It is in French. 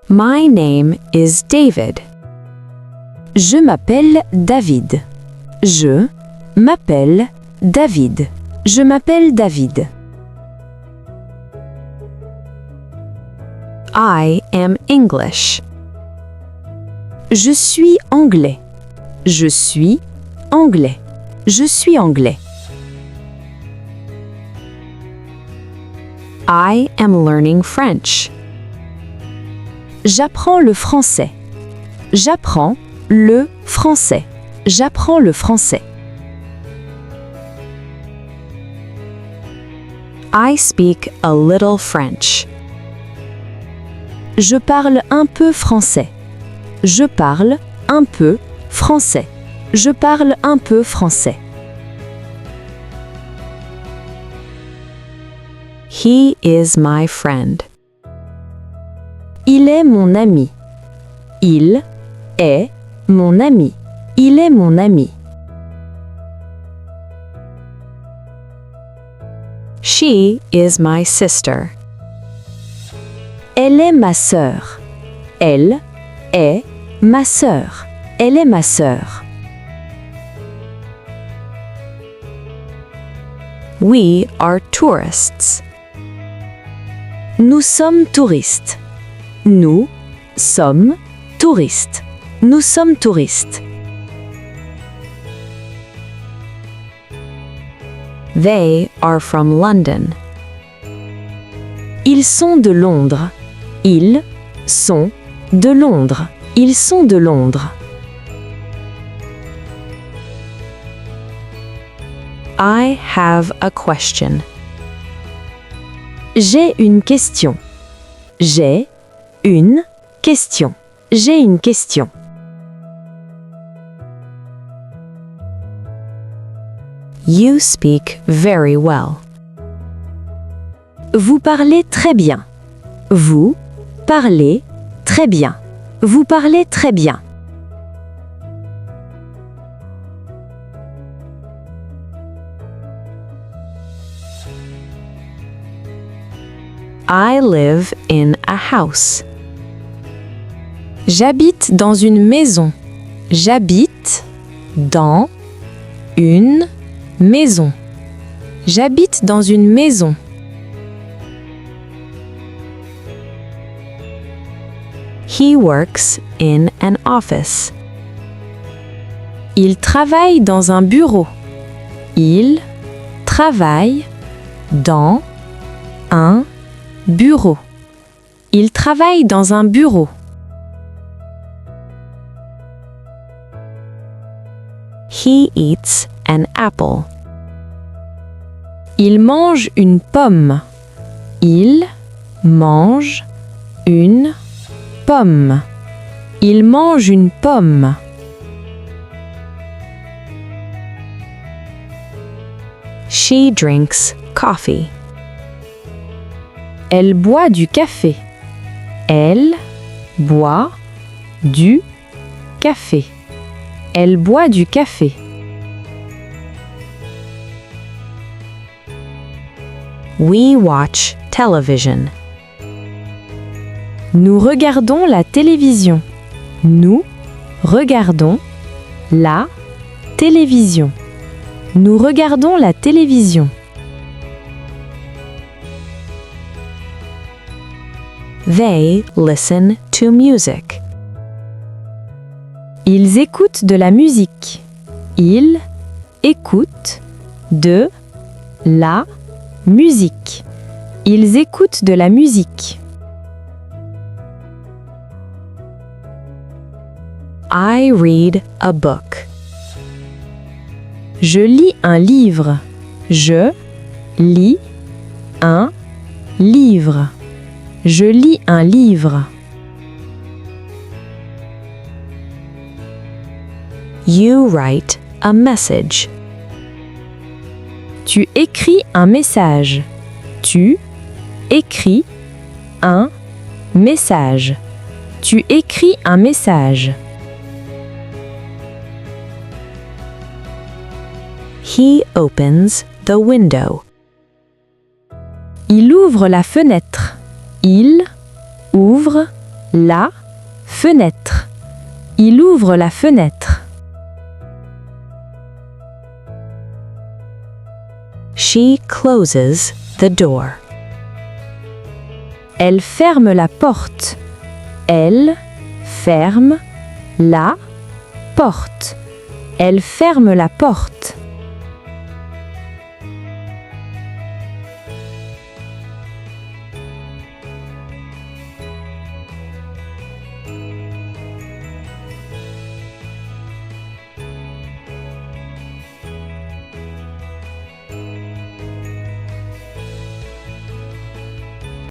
My name is David. Je m'appelle David. Je m'appelle David. Je m'appelle David. I am English. Je suis anglais. Je suis anglais. Je suis anglais. I am learning French. J'apprends le français. J'apprends le français. J'apprends le français. I speak a little French. Je parle un peu français. Je parle un peu français. Je parle un peu français. He is my friend. Il est mon ami. Il est mon ami. Il est mon ami. She is my sister. Elle est ma sœur. Elle est ma sœur. Elle est ma sœur. We are tourists. Nous sommes touristes. Nous sommes touristes. Nous sommes touristes. They are from London. Ils sont de Londres. Ils sont de Londres. Ils sont de Londres. I have a question. J'ai une question. J'ai une question. J'ai une question. You speak very well. Vous parlez très bien. Vous parlez très bien. Vous parlez très bien. I live in a house. J'habite dans une maison. J'habite dans une maison. J'habite dans une maison. He works in an office. Il travaille dans un bureau. Il travaille dans un bureau. Il travaille dans un bureau. He eats an apple. Il mange une pomme. Il mange une pomme. Il mange une pomme. She drinks coffee. Elle boit du café. Elle boit du café. Elle boit du café. We watch television. Nous regardons la télévision. Nous regardons la télévision. Nous regardons la télévision. They listen to music. Ils écoutent de la musique. Ils écoutent de la musique. Ils écoutent de la musique. I read a book. Je lis un livre. Je lis un livre. Je lis un livre. You write a message. Tu écris un message. Tu écris un message. Tu écris un message. He opens the window. Il ouvre la fenêtre. Il ouvre la fenêtre. Il ouvre la fenêtre. She closes the door. Elle ferme la porte. Elle ferme la porte. Elle ferme la porte.